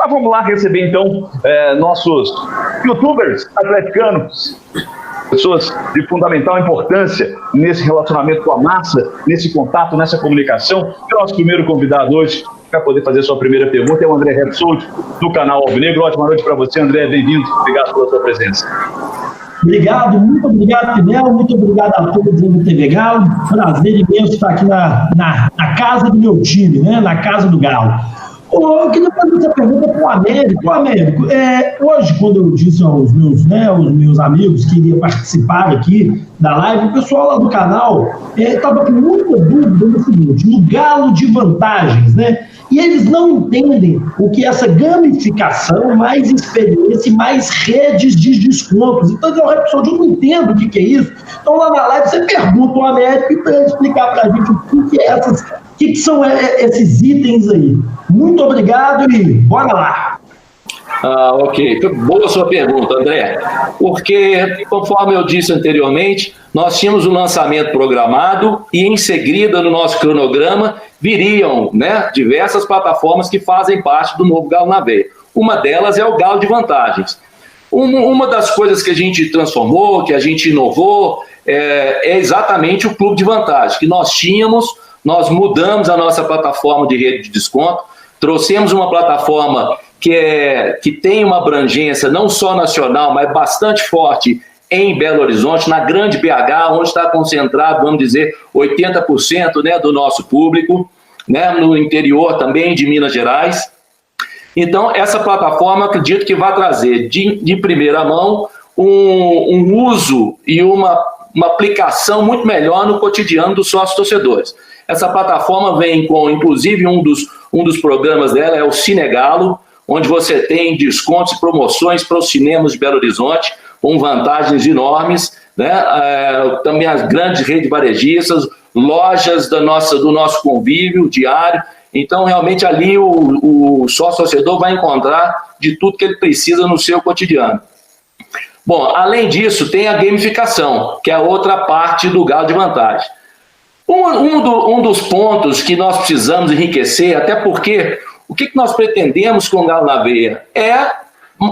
Mas vamos lá receber então nossos youtubers atleticanos, pessoas de fundamental importância nesse relacionamento com a massa, nesse contato, nessa comunicação. E o nosso primeiro convidado hoje, para poder fazer sua primeira pergunta, é o André Repsold, do canal Alvinegro. Ótima noite para você, André, bem-vindo, obrigado pela sua presença. Obrigado, muito obrigado, Pinel, muito obrigado a todos do TV Galo. Prazer imenso estar aqui na casa do meu time, né? Na casa do Galo. Eu queria fazer essa pergunta para o Américo. Américo, hoje, quando eu disse aos meus amigos que iria participar aqui da live, o pessoal lá do canal estava com muita dúvida no seguinte, no Galo de vantagens, né? E eles não entendem o que é essa gamificação, mais experiência e mais redes de descontos. Então, eu não entendo o que é isso. Então, lá na live, você pergunta ao Américo para ele explicar para a gente o que é essas... O que são esses itens aí? Muito obrigado e bora lá. Ok. Boa sua pergunta, André. Porque, conforme eu disse anteriormente, nós tínhamos um lançamento programado e, em seguida, no nosso cronograma, viriam, né, diversas plataformas que fazem parte do novo Galo na Veia. Uma delas é o Galo de Vantagens. Uma das coisas que a gente transformou, que a gente inovou, é exatamente o Clube de Vantagens, que nós tínhamos. Nós mudamos a nossa plataforma de rede de desconto, trouxemos uma plataforma que tem uma abrangência não só nacional, mas bastante forte em Belo Horizonte, na grande BH, onde está concentrado, vamos dizer, 80%, né, do nosso público, né, no interior também de Minas Gerais. Então, essa plataforma, acredito que vai trazer de primeira mão um uso e uma aplicação muito melhor no cotidiano dos sócios torcedores. Essa plataforma vem com, inclusive, um dos programas dela é o Cinegalo, onde você tem descontos e promoções para os cinemas de Belo Horizonte, com vantagens enormes, né? Também as grandes redes varejistas, lojas do nosso convívio diário. Então, realmente, ali o sócio-torcedor vai encontrar de tudo que ele precisa no seu cotidiano. Bom, além disso, tem a gamificação, que é a outra parte do Galo de Vantagem. Um dos pontos que nós precisamos enriquecer, até porque o que nós pretendemos com o Galo na Veia é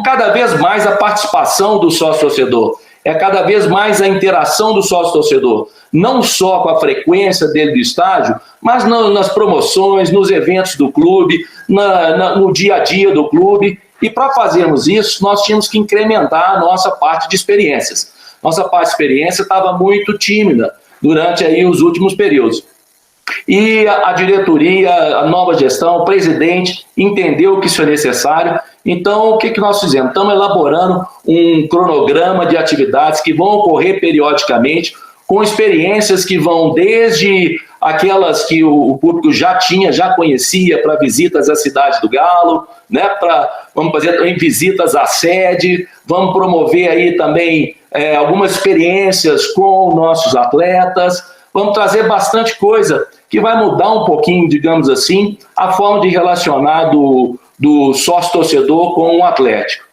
cada vez mais a participação do sócio-torcedor, é cada vez mais a interação do sócio-torcedor, não só com a frequência dele do estádio, mas nas promoções, nos eventos do clube, no dia a dia do clube. E para fazermos isso, nós tínhamos que incrementar a nossa parte de experiências. Nossa parte de experiência estava muito tímida durante aí os últimos períodos. E a diretoria, a nova gestão, o presidente entendeu que isso é necessário. Então, o que nós fizemos? Estamos elaborando um cronograma de atividades que vão ocorrer periodicamente, com experiências que vão desde aquelas que o público já conhecia, para visitas à cidade do Galo, né? Vamos fazer em visitas à sede, vamos promover aí também algumas experiências com nossos atletas, vamos trazer bastante coisa que vai mudar um pouquinho, digamos assim, a forma de relacionar do sócio-torcedor com o Atlético.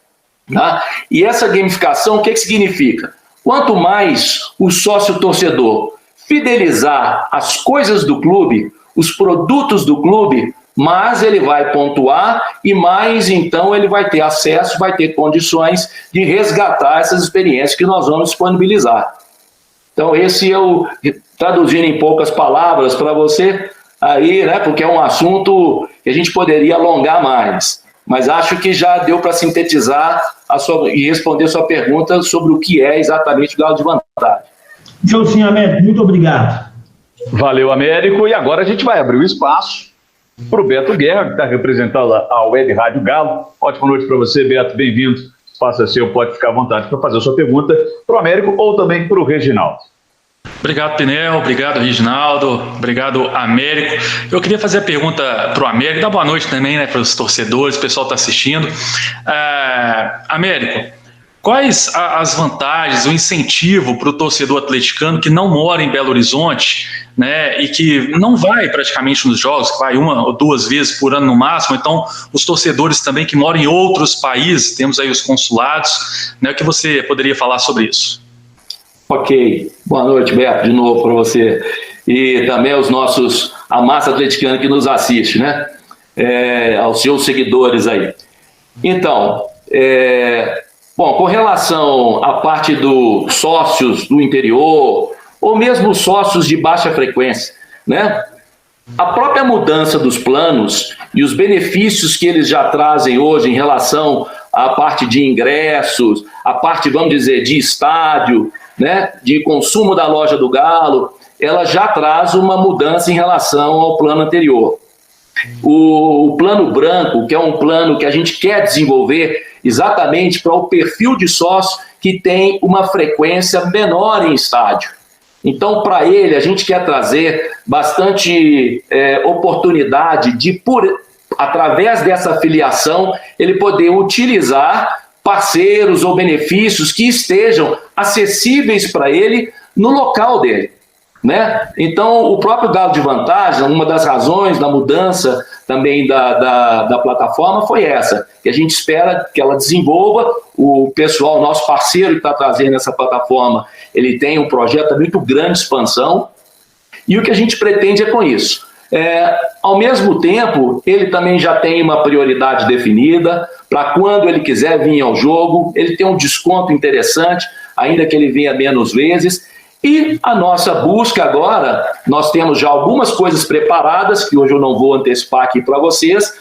Tá? E essa gamificação, o que significa? Quanto mais o sócio-torcedor fidelizar as coisas do clube, os produtos do clube, mais ele vai pontuar e mais, então, ele vai ter acesso, vai ter condições de resgatar essas experiências que nós vamos disponibilizar. Então, esse eu traduzindo em poucas palavras para você, aí, né, porque é um assunto que a gente poderia alongar mais, mas acho que já deu para sintetizar e responder a sua pergunta sobre o que é exatamente o Galo de Vantagem. Então, sim, Américo, muito obrigado. Valeu, Américo. E agora a gente vai abrir o espaço para o Beto Guerra, que está representando a Web Rádio Galo. Ótima noite para você, Beto. Bem-vindo. O espaço é seu, pode ficar à vontade para fazer a sua pergunta para o Américo ou também para o Reginaldo. Obrigado, Pinel. Obrigado, Reginaldo. Obrigado, Américo. Eu queria fazer a pergunta para o Américo. Dá boa noite também, né, para os torcedores, o pessoal está assistindo. Américo, quais as vantagens, o incentivo para o torcedor atleticano que não mora em Belo Horizonte, né, e que não vai praticamente nos jogos, que vai 1 ou 2 vezes por ano no máximo, então os torcedores também que moram em outros países, temos aí os consulados, né, o que você poderia falar sobre isso? Ok, boa noite, Beto, de novo para você, e também a massa atleticana que nos assiste, né, aos seus seguidores aí. Então, bom, com relação à parte dos sócios do interior, ou mesmo sócios de baixa frequência, né? A própria mudança dos planos e os benefícios que eles já trazem hoje em relação à parte de ingressos, a parte, vamos dizer, de estádio, né, de consumo da loja do Galo, ela já traz uma mudança em relação ao plano anterior. O plano branco, que é um plano que a gente quer desenvolver exatamente para o perfil de sócio que tem uma frequência menor em estádio. Então, para ele, a gente quer trazer bastante oportunidade de, através dessa filiação, ele poder utilizar parceiros ou benefícios que estejam acessíveis para ele no local dele, né? Então, o próprio Galo de Vantagem, uma das razões da mudança também da plataforma foi essa, que a gente espera que ela desenvolva. O pessoal, nosso parceiro que está trazendo essa plataforma, ele tem um projeto muito grande de expansão, e o que a gente pretende é com isso. Ao mesmo tempo, ele também já tem uma prioridade definida para quando ele quiser vir ao jogo, ele tem um desconto interessante, ainda que ele venha menos vezes. E a nossa busca agora, nós temos já algumas coisas preparadas, que hoje eu não vou antecipar aqui para vocês,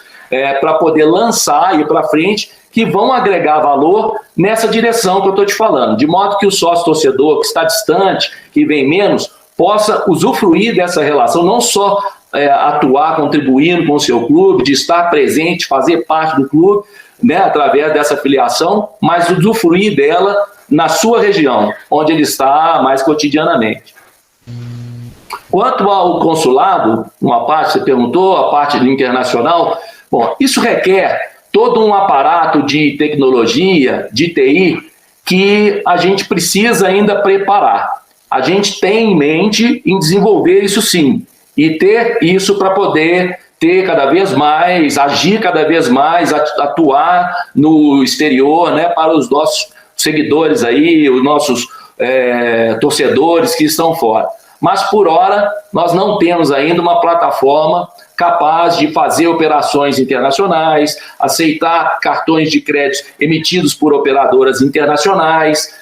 para poder lançar e ir para frente, que vão agregar valor nessa direção que eu estou te falando, de modo que o sócio-torcedor que está distante, que vem menos, possa usufruir dessa relação, não só atuar contribuindo com o seu clube, de estar presente, fazer parte do clube, né, através dessa filiação, mas usufruir dela na sua região, onde ele está mais cotidianamente. Quanto ao consulado, uma parte você perguntou, a parte do internacional, bom, isso requer todo um aparato de tecnologia, de TI, que a gente precisa ainda preparar. A gente tem em mente em desenvolver isso sim, e ter isso para poder ter cada vez mais, agir cada vez mais, atuar no exterior, né, para os nossos seguidores aí, os nossos torcedores que estão fora. Mas, por hora, nós não temos ainda uma plataforma capaz de fazer operações internacionais, aceitar cartões de crédito emitidos por operadoras internacionais,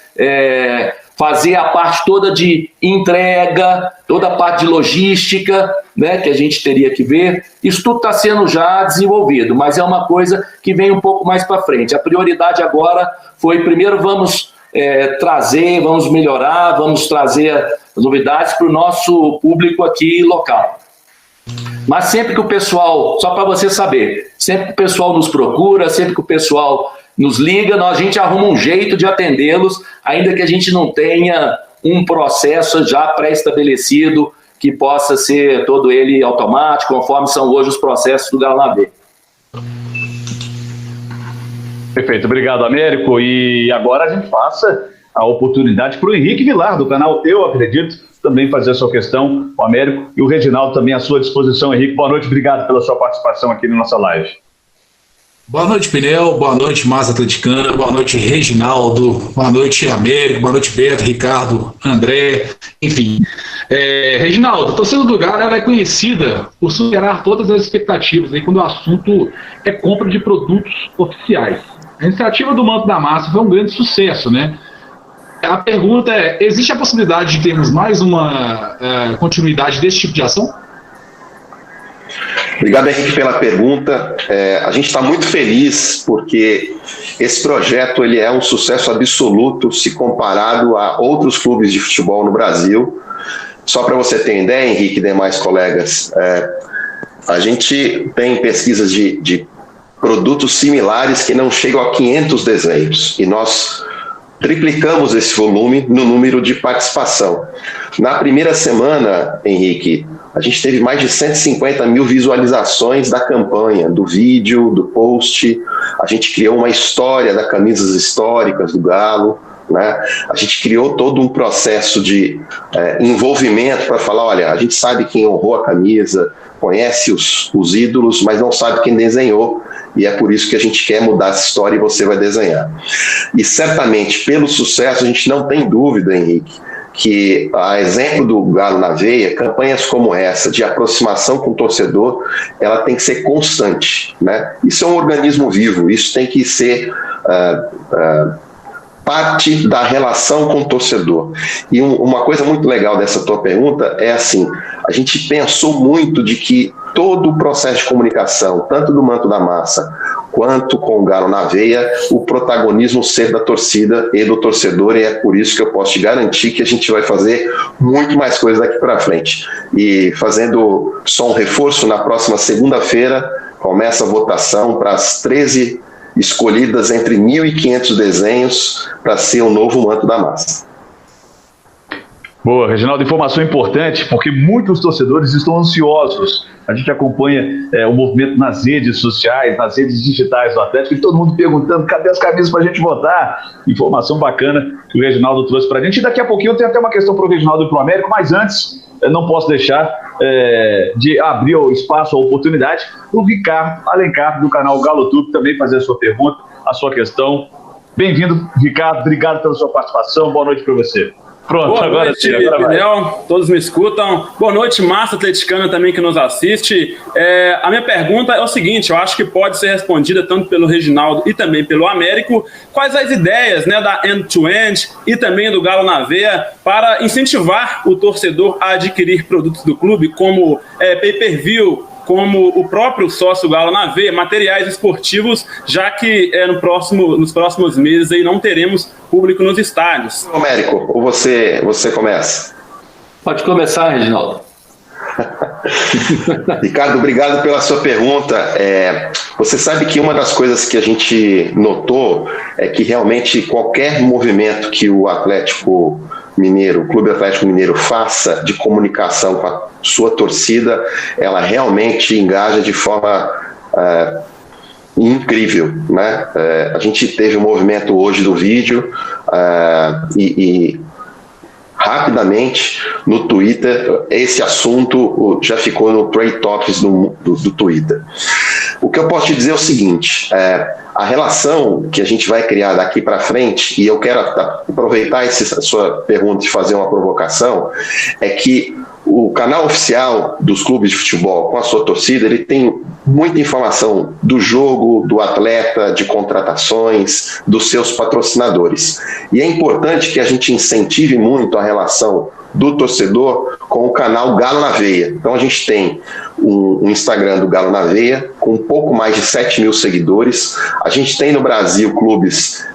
fazer a parte toda de entrega, toda a parte de logística, né, que a gente teria que ver. Isso tudo está sendo já desenvolvido, mas é uma coisa que vem um pouco mais para frente. A prioridade agora foi, primeiro, vamos trazer, vamos melhorar, vamos trazer as novidades para o nosso público aqui local. Mas sempre que o pessoal, só para você saber, sempre que o pessoal nos procura, sempre que o pessoal nos liga, a gente arruma um jeito de atendê-los, ainda que a gente não tenha um processo já pré-estabelecido que possa ser todo ele automático, conforme são hoje os processos do Galo na Veia. Perfeito, obrigado, Américo. E agora a gente passa a oportunidade para o Henrique Vilar, do canal Eu Acredito, também fazer a sua questão. O Américo e o Reginaldo também à sua disposição. Henrique, boa noite, obrigado pela sua participação aqui na nossa live. Boa noite, Pinel, boa noite, Massa Atleticana, boa noite, Reginaldo, boa noite, Américo, boa noite, Beto, Ricardo, André, enfim. Reginaldo, a torcida do Galo ela é conhecida por superar todas as expectativas aí quando o assunto é compra de produtos oficiais. A iniciativa do Manto da Massa foi um grande sucesso, né? A pergunta é, existe a possibilidade de termos mais uma continuidade desse tipo de ação? Obrigado, Henrique, pela pergunta. A gente está muito feliz porque esse projeto ele é um sucesso absoluto se comparado a outros clubes de futebol no Brasil. Só para você ter ideia, Henrique e demais colegas, a gente tem pesquisas de produtos similares que não chegam a 500 desenhos e nós triplicamos esse volume no número de participação. Na primeira semana, Henrique, a gente teve mais de 150 mil visualizações da campanha, do vídeo, do post. A gente criou uma história das camisas históricas do Galo, né? A gente criou todo um processo de envolvimento para falar, olha, a gente sabe quem honrou a camisa, conhece os ídolos, mas não sabe quem desenhou. E é por isso que a gente quer mudar essa história e você vai desenhar. E certamente, pelo sucesso, a gente não tem dúvida, Henrique, que, a exemplo do Galo na Veia, campanhas como essa, de aproximação com o torcedor, ela tem que ser constante, né? Isso é um organismo vivo, isso tem que ser parte da relação com o torcedor. E uma coisa muito legal dessa tua pergunta é assim, a gente pensou muito de que todo o processo de comunicação, tanto do Manto da Massa, quanto com o Galo na Veia, o protagonismo ser da torcida e do torcedor, e é por isso que eu posso te garantir que a gente vai fazer muito mais coisas daqui para frente. E fazendo só um reforço, na próxima segunda-feira começa a votação para as 13 escolhidas entre 1.500 desenhos para ser o novo Manto da Massa. Boa, Reginaldo, informação importante, porque muitos torcedores estão ansiosos. A gente acompanha o movimento nas redes sociais, nas redes digitais do Atlético, e todo mundo perguntando, cadê as camisas para a gente votar? Informação bacana que o Reginaldo trouxe para a gente. E daqui a pouquinho eu tenho até uma questão para o Reginaldo e para o Américo, mas antes, eu não posso deixar de abrir o espaço, a oportunidade, para o Ricardo Alencar, do canal Galo Tube, também fazer a sua pergunta, a sua questão. Bem-vindo, Ricardo, obrigado pela sua participação, boa noite para você. Pronto, boa agora noite, sim, agora Pinel, todos me escutam. Boa noite, massa atleticana também que nos assiste. A minha pergunta é o seguinte, eu acho que pode ser respondida tanto pelo Reginaldo e também pelo Américo. Quais as ideias, né, da End-to-End e também do Galo na Veia para incentivar o torcedor a adquirir produtos do clube, como pay-per-view, como o próprio sócio Galo na Veia, materiais esportivos, já que nos próximos meses aí não teremos público nos estádios. Américo, ou você começa? Pode começar, Reginaldo. Ricardo, obrigado pela sua pergunta. Você sabe que uma das coisas que a gente notou é que realmente qualquer movimento que o Atlético Mineiro, o Clube Atlético Mineiro faça de comunicação com a sua torcida, ela realmente engaja de forma incrível, né? A gente teve um movimento hoje do vídeo e rapidamente no Twitter esse assunto já ficou no Trade Topics do Twitter. O que eu posso te dizer é o seguinte, a relação que a gente vai criar daqui para frente, e eu quero aproveitar a sua pergunta e fazer uma provocação, é que o canal oficial dos clubes de futebol com a sua torcida, ele tem muita informação do jogo, do atleta, de contratações, dos seus patrocinadores. E é importante que a gente incentive muito a relação do torcedor com o canal Galo na Veia. Então a gente tem um Instagram do Galo na Veia com um pouco mais de 7 mil seguidores. A gente tem no Brasil clubes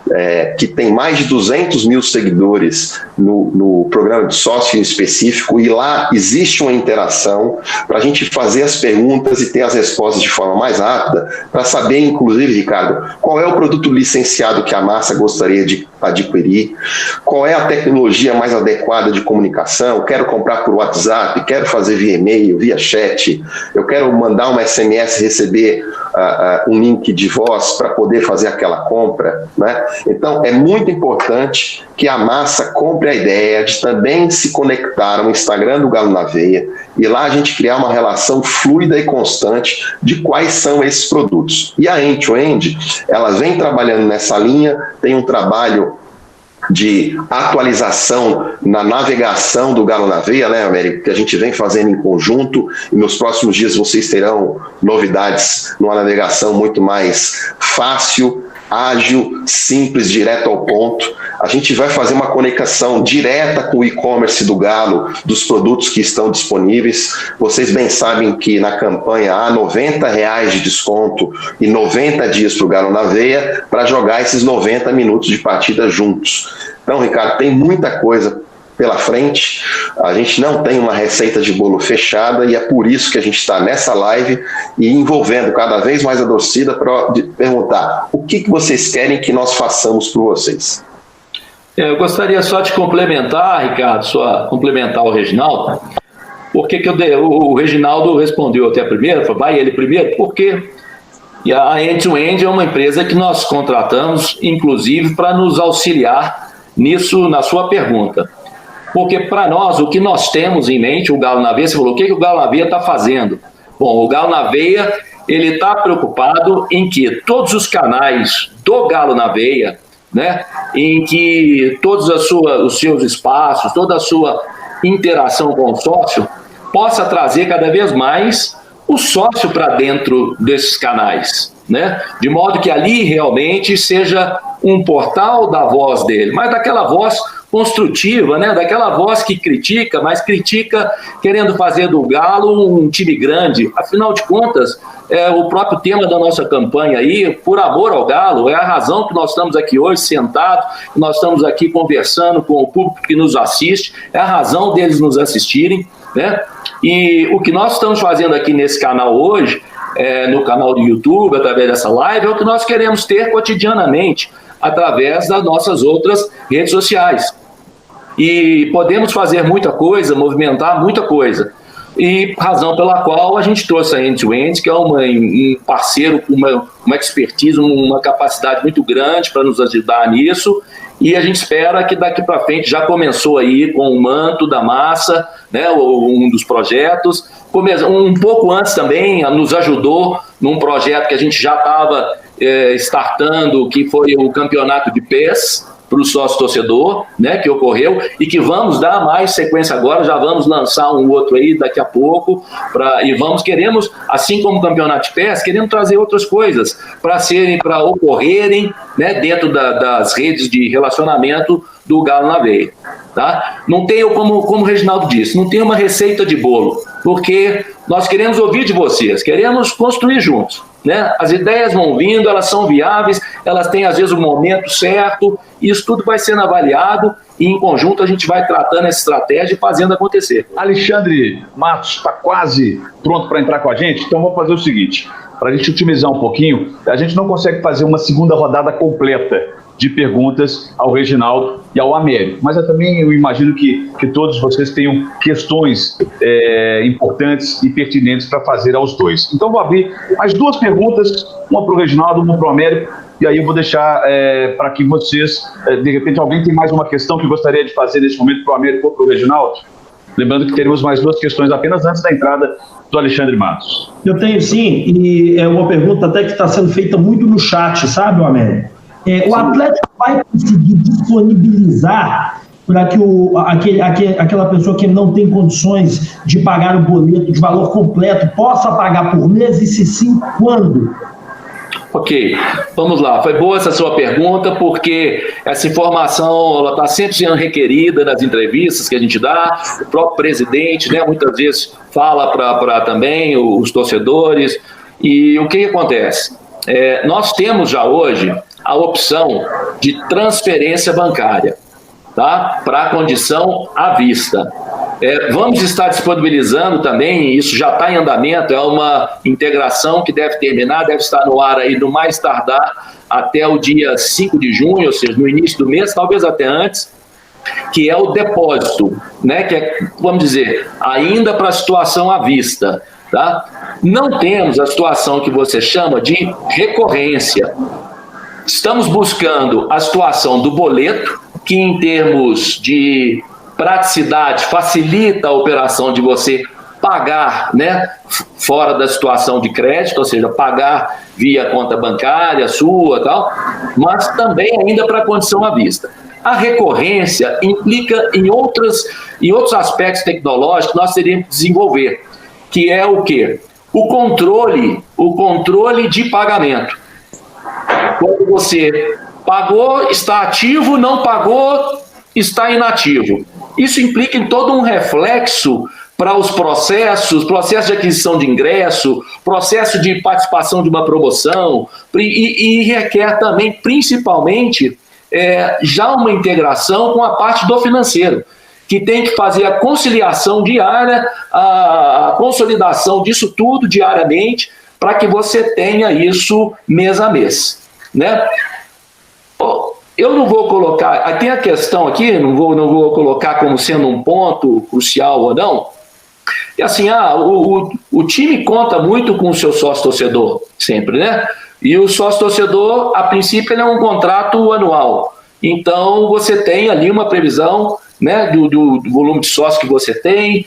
que tem mais de 200 mil seguidores no programa de sócio em específico, e lá existe uma interação para a gente fazer as perguntas e ter as respostas de forma mais rápida, para saber, inclusive, Ricardo, qual é o produto licenciado que a massa gostaria de adquirir, qual é a tecnologia mais adequada de comunicação, quero comprar por WhatsApp, quero fazer via e-mail, via chat, eu quero mandar uma SMS e receber um link de voz para poder fazer aquela compra, né? Então é muito importante que a massa compre a ideia de também se conectar no Instagram do Galo na Veia e lá a gente criar uma relação fluida e constante de quais são esses produtos. E a End-to-End, ela vem trabalhando nessa linha, tem um trabalho de atualização na navegação do Galo na Veia, né, Américo, que a gente vem fazendo em conjunto, e nos próximos dias vocês terão novidades numa navegação muito mais fácil, ágil, simples, direto ao ponto. A gente vai fazer uma conexão direta com o e-commerce do Galo, dos produtos que estão disponíveis. Vocês bem sabem que na campanha há R$90 de desconto e 90 dias para o Galo na Veia para jogar esses 90 minutos de partida juntos. Então, Ricardo, tem muita coisa pela frente, a gente não tem uma receita de bolo fechada e é por isso que a gente está nessa live e envolvendo cada vez mais a torcida para perguntar o que vocês querem que nós façamos por vocês. Eu gostaria só de complementar, Ricardo, complementar o Reginaldo, porque o Reginaldo respondeu até primeiro, vai ele primeiro, porque a End-to-End é uma empresa que nós contratamos, inclusive, para nos auxiliar nisso, na sua pergunta. Porque para nós, o que nós temos em mente, o Galo na Veia, você falou, o que o Galo na Veia está fazendo? Bom, o Galo na Veia, ele está preocupado em que todos os canais do Galo na Veia né, em que todos os seus espaços, toda a sua interação com o sócio possa trazer cada vez mais o sócio para dentro desses canais, né? De modo que ali realmente seja um portal da voz dele, mas daquela voz construtiva, né? Daquela voz que critica, mas critica querendo fazer do Galo um time grande. Afinal de contas, o próprio tema da nossa campanha aí, por amor ao Galo, é a razão que nós estamos aqui hoje sentados, nós estamos aqui conversando com o público que nos assiste, é a razão deles nos assistirem, né? E o que nós estamos fazendo aqui nesse canal hoje, no canal do YouTube, através dessa live, é o que nós queremos ter cotidianamente, através das nossas outras redes sociais. E podemos fazer muita coisa, movimentar muita coisa. E razão pela qual a gente trouxe a End2End, que é um parceiro com uma expertise, uma capacidade muito grande para nos ajudar nisso. E a gente espera que daqui para frente, já começou aí com o Manto da Massa, né, um dos projetos. Um pouco antes também nos ajudou num projeto que a gente já estava startando, que foi o campeonato de PES para o sócio-torcedor, né, que ocorreu, e que vamos dar mais sequência agora, já vamos lançar um outro aí daqui a pouco, queremos, assim como o campeonato de PES, queremos trazer outras coisas para ocorrerem, né, dentro das redes de relacionamento do Galo na Veia. Tá? Não tem, como o Reginaldo disse, não tem uma receita de bolo, porque nós queremos ouvir de vocês, queremos construir juntos. Né? As ideias vão vindo, elas são viáveis, elas têm às vezes o momento certo, e isso tudo vai sendo avaliado e em conjunto a gente vai tratando essa estratégia e fazendo acontecer. Alexandre Matos está quase pronto para entrar com a gente, então vamos fazer o seguinte, para a gente otimizar um pouquinho, a gente não consegue fazer uma segunda rodada completa de perguntas ao Reginaldo e ao Américo, mas eu também imagino que todos vocês tenham questões importantes e pertinentes para fazer aos dois. Então vou abrir mais duas perguntas, uma para o Reginaldo, uma para o Américo, e aí eu vou deixar para que vocês, de repente alguém tem mais uma questão que gostaria de fazer nesse momento para o Américo ou para o Reginaldo? Lembrando que teremos mais duas questões apenas antes da entrada do Alexandre Matos. Eu tenho sim, e é uma pergunta até que está sendo feita muito no chat, sabe, Américo? O Atlético vai conseguir disponibilizar para que aquela pessoa que não tem condições de pagar o boleto de valor completo possa pagar por mês, e se sim, quando? Ok, vamos lá. Foi boa essa sua pergunta, porque essa informação está sempre sendo requerida nas entrevistas que a gente dá. O próprio presidente, né, muitas vezes fala para também os torcedores. E o que acontece? Nós temos já hoje a opção de transferência bancária, tá? Para a condição à vista. Vamos estar disponibilizando também, isso já está em andamento, é uma integração que deve terminar, deve estar no ar aí no mais tardar até o dia 5 de junho, ou seja, no início do mês, talvez até antes, que é o depósito, né? Que é, vamos dizer, ainda para a situação à vista, tá? Não temos a situação que você chama de recorrência. Estamos buscando a situação do boleto, que em termos de praticidade facilita a operação de você pagar, né, fora da situação de crédito, ou seja, pagar via conta bancária sua e tal, mas também ainda para a condição à vista. A recorrência implica em outros aspectos tecnológicos que nós teríamos que desenvolver, que é o quê? O controle de pagamento. Quando você pagou, está ativo, não pagou, está inativo. Isso implica em todo um reflexo para os processos de aquisição de ingresso, processo de participação de uma promoção, e requer também, principalmente, já uma integração com a parte do financeiro, que tem que fazer a conciliação diária, a consolidação disso tudo diariamente, para que você tenha isso mês a mês, né? Eu não vou colocar, tem a questão aqui, não vou colocar como sendo um ponto crucial ou não, e assim, o time conta muito com o seu sócio-torcedor, sempre, né? E o sócio-torcedor, a princípio, ele é um contrato anual, então você tem ali uma previsão, né, do volume de sócio que você tem,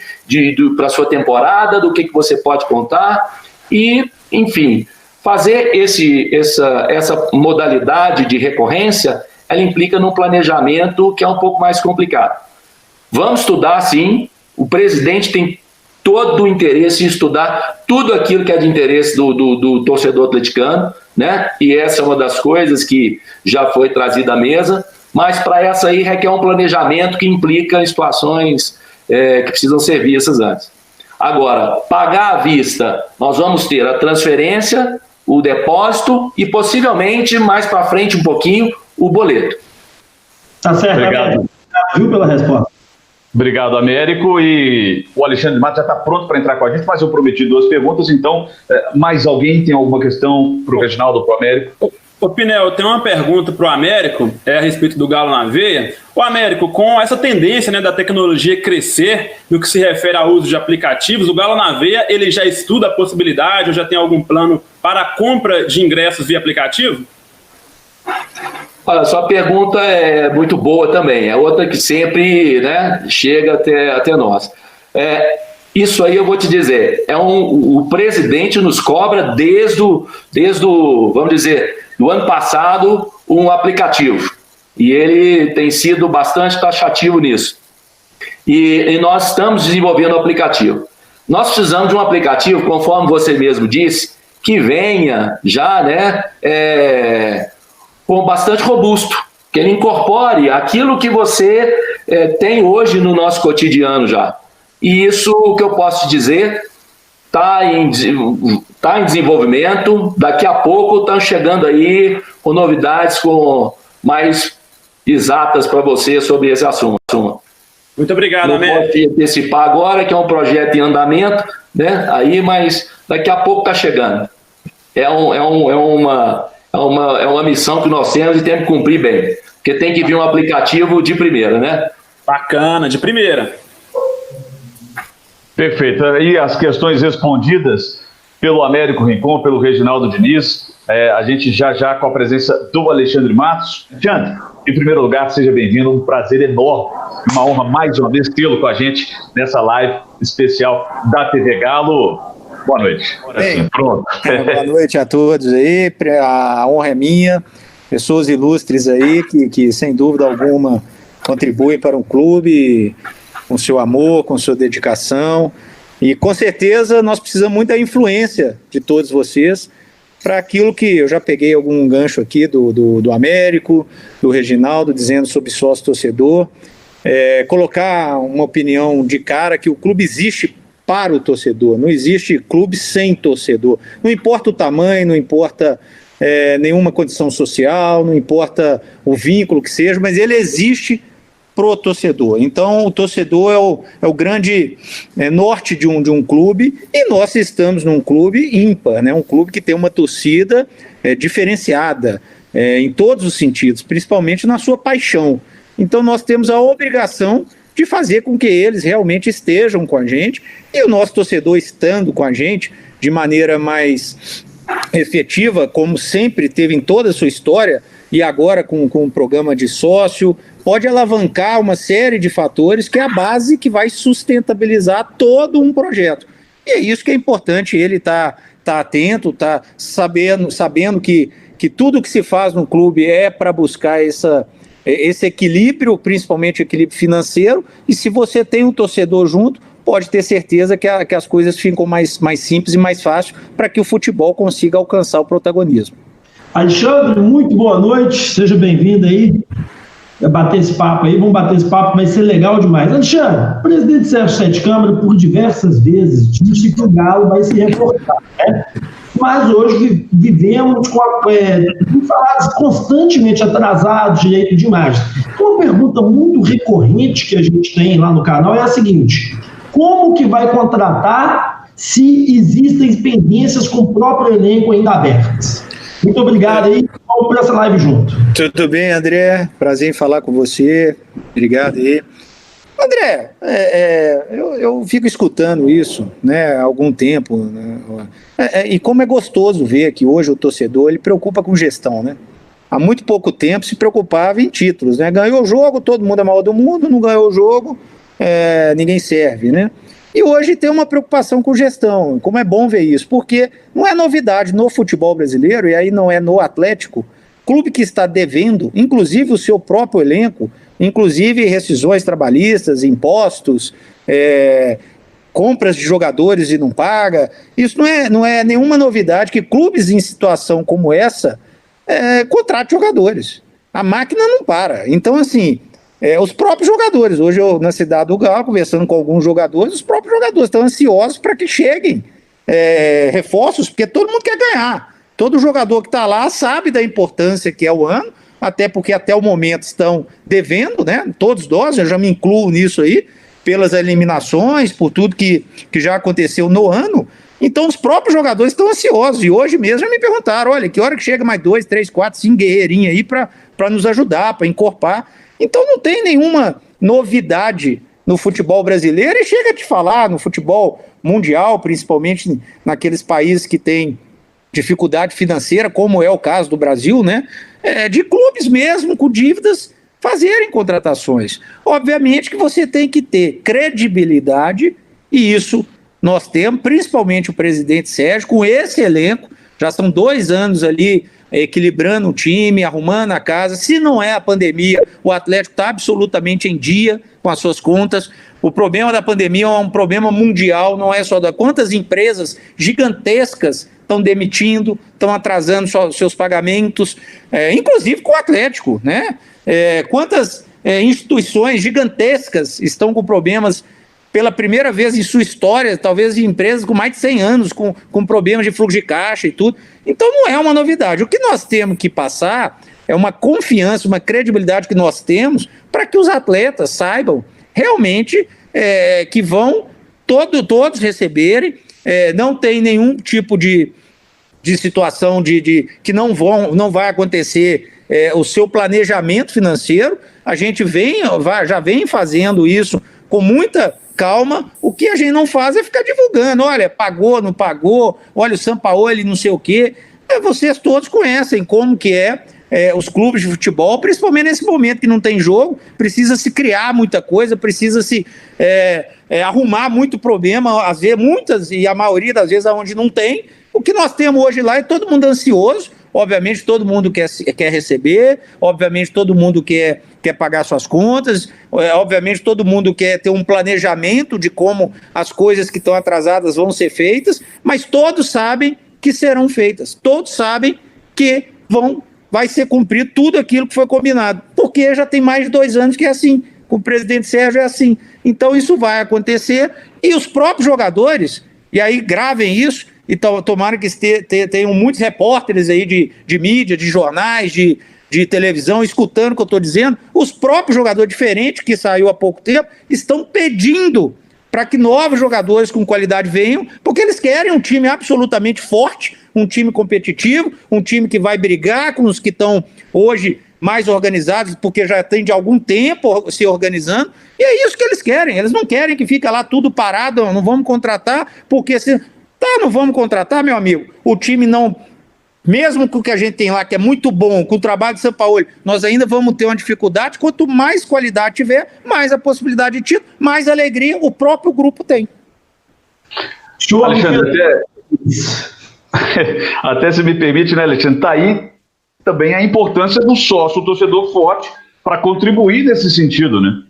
para a sua temporada, do que você pode contar, e, enfim, fazer essa modalidade de recorrência ela implica num planejamento que é um pouco mais complicado. Vamos estudar, sim. O presidente tem todo o interesse em estudar tudo aquilo que é de interesse do torcedor atleticano, né? E essa é uma das coisas que já foi trazida à mesa, mas para essa aí requer um planejamento que implica em situações que precisam ser vistas antes. Agora, pagar à vista, nós vamos ter a transferência, o depósito e possivelmente, mais para frente um pouquinho, o boleto. Tá certo. Obrigado. Viu pela resposta. Obrigado, Américo. E o Alexandre Matos já está pronto para entrar com a gente, mas eu prometi 2 perguntas, então, mais alguém tem alguma questão para o Reginaldo, para o Américo? Ô Pinel, eu tenho uma pergunta para o Américo, a respeito do Galo na Veia. O Américo, com essa tendência, né, da tecnologia crescer no que se refere ao uso de aplicativos, o Galo na Veia, ele já estuda a possibilidade ou já tem algum plano para a compra de ingressos via aplicativo? Olha, sua pergunta é muito boa também, é outra que sempre, né, chega até nós. Isso aí eu vou te dizer, o presidente nos cobra desde o, vamos dizer, do ano passado, um aplicativo. E ele tem sido bastante taxativo nisso. E nós estamos desenvolvendo o aplicativo. Nós precisamos de um aplicativo, conforme você mesmo disse, que venha já, né, com bastante robusto, que ele incorpore aquilo que você tem hoje no nosso cotidiano já. E isso, o que eu posso te dizer, está em desenvolvimento, daqui a pouco estão chegando aí com novidades mais exatas para você sobre esse assunto. Muito obrigado, Américo. Não posso antecipar agora, que é um projeto em andamento, né? Aí, mas daqui a pouco está chegando. É uma missão que nós temos e temos que cumprir bem, porque tem que vir um aplicativo de primeira, né? Bacana, de primeira. Perfeito. E as questões respondidas pelo Américo Rincon, pelo Reginaldo Diniz, a gente já com a presença do Alexandre Matos. Alexandre, em primeiro lugar, seja bem-vindo, um prazer enorme, uma honra mais uma vez tê-lo com a gente nessa live especial da TV Galo. Boa noite. Bem, pronto. Boa noite a todos aí, a honra é minha, pessoas ilustres aí que sem dúvida alguma contribuem para um clube com seu amor, com sua dedicação, e com certeza nós precisamos muito da influência de todos vocês para aquilo que eu já peguei algum gancho aqui do Américo, do Reginaldo, dizendo sobre sócio-torcedor, colocar uma opinião de cara que o clube existe para o torcedor, não existe clube sem torcedor, não importa o tamanho, não importa nenhuma condição social, não importa o vínculo que seja, mas ele existe pro torcedor. Então o torcedor é o grande norte de um clube, e nós estamos num clube ímpar, né? Um clube que tem uma torcida diferenciada em todos os sentidos, principalmente na sua paixão. Então nós temos a obrigação de fazer com que eles realmente estejam com a gente, e o nosso torcedor estando com a gente de maneira mais efetiva, como sempre teve em toda a sua história, e agora com o programa de sócio, pode alavancar uma série de fatores que é a base que vai sustentabilizar todo um projeto. E é isso que é importante, ele tá atento, tá sabendo que tudo que se faz no clube é para buscar esse equilíbrio, principalmente equilíbrio financeiro, e se você tem um torcedor junto, pode ter certeza que as coisas ficam mais simples e mais fáceis para que o futebol consiga alcançar o protagonismo. Alexandre, muito boa noite, seja bem-vindo aí. Bater esse papo aí, vamos bater esse papo, vai ser legal demais. Alexandre, o presidente Sérgio Sete Câmara, por diversas vezes, disse que o Galo vai se reforçar, né? Mas hoje vivemos com falados constantemente atrasados, direito de imagem. Uma pergunta muito recorrente que a gente tem lá no canal é a seguinte: como que vai contratar se existem pendências com o próprio elenco ainda abertas? Muito obrigado aí, vamos por essa live junto. Tudo bem, André? Prazer em falar com você. Obrigado aí. André, eu fico escutando isso, né, há algum tempo, né, e como é gostoso ver que hoje o torcedor ele preocupa com gestão, né? Há muito pouco tempo se preocupava em títulos, né? Ganhou o jogo, todo mundo é maior do mundo, não ganhou o jogo, ninguém serve, né? E hoje tem uma preocupação com gestão, como é bom ver isso, porque não é novidade no futebol brasileiro, e aí não é no Atlético, clube que está devendo, inclusive o seu próprio elenco, inclusive rescisões trabalhistas, impostos, compras de jogadores e não paga, isso não é nenhuma novidade que clubes em situação como essa contratem jogadores. A máquina não para. Então, assim, os próprios jogadores, hoje eu na cidade do Galo, conversando com alguns jogadores, os próprios jogadores estão ansiosos para que cheguem reforços, porque todo mundo quer ganhar. Todo jogador que está lá sabe da importância que é o ano, até porque até o momento estão devendo, né? Todos nós, eu já me incluo nisso aí, pelas eliminações, por tudo que já aconteceu no ano. Então os próprios jogadores estão ansiosos, e hoje mesmo já me perguntaram, olha, que hora que chega mais 2, 3, 4, 5 guerreirinhos aí para nos ajudar, para encorpar. Então não tem nenhuma novidade no futebol brasileiro, e chega de falar no futebol mundial, principalmente naqueles países que têm dificuldade financeira, como é o caso do Brasil, né? De clubes mesmo com dívidas fazerem contratações. Obviamente que você tem que ter credibilidade, e isso nós temos, principalmente o presidente Sérgio, com esse elenco, já são 2 anos ali equilibrando o time, arrumando a casa. Se não é a pandemia, o Atlético está absolutamente em dia com as suas contas. O problema da pandemia é um problema mundial, não é só quantas empresas gigantescas estão demitindo, estão atrasando seus pagamentos, inclusive com o Atlético, né? Quantas instituições gigantescas estão com problemas pela primeira vez em sua história, talvez de empresas com mais de 100 anos, com problemas de fluxo de caixa e tudo. Então não é uma novidade. O que nós temos que passar é uma confiança, uma credibilidade que nós temos para que os atletas saibam realmente que vão todos receberem, não tem nenhum tipo de situação que não vai acontecer o seu planejamento financeiro. A gente já vem fazendo isso com muita calma. O que a gente não faz é ficar divulgando, olha, pagou, não pagou, olha o Sampaoli, não sei o quê. Vocês todos conhecem como que os clubes de futebol, principalmente nesse momento que não tem jogo, precisa se criar muita coisa, precisa se arrumar muito problema, às vezes, e a maioria das vezes onde não tem. O que nós temos hoje lá é todo mundo ansioso, obviamente todo mundo quer receber, obviamente todo mundo quer pagar suas contas, obviamente todo mundo quer ter um planejamento de como as coisas que estão atrasadas vão ser feitas, mas todos sabem que serão feitas, todos sabem que vai ser cumprido tudo aquilo que foi combinado, porque já tem mais de 2 anos que é assim, com o presidente Sérgio é assim. Então isso vai acontecer, e os próprios jogadores, e aí gravem isso, e tomara que tenham muitos repórteres aí de mídia, de jornais, de televisão, escutando o que eu estou dizendo. Os próprios jogadores diferentes, que saiu há pouco tempo, estão pedindo para que novos jogadores com qualidade venham, porque eles querem um time absolutamente forte, um time competitivo, um time que vai brigar com os que estão hoje mais organizados, porque já tem de algum tempo se organizando, e é isso que eles querem. Eles não querem que fica lá tudo parado, não vamos contratar, porque não vamos contratar, meu amigo. O time não, mesmo com o que a gente tem lá, que é muito bom, com o trabalho de Sampaoli, nós ainda vamos ter uma dificuldade. Quanto mais qualidade tiver, mais a possibilidade de título, mais alegria o próprio grupo tem. Alexandre, até se me permite, né, Alexandre, está aí também a importância do sócio, o torcedor forte, para contribuir nesse sentido, né?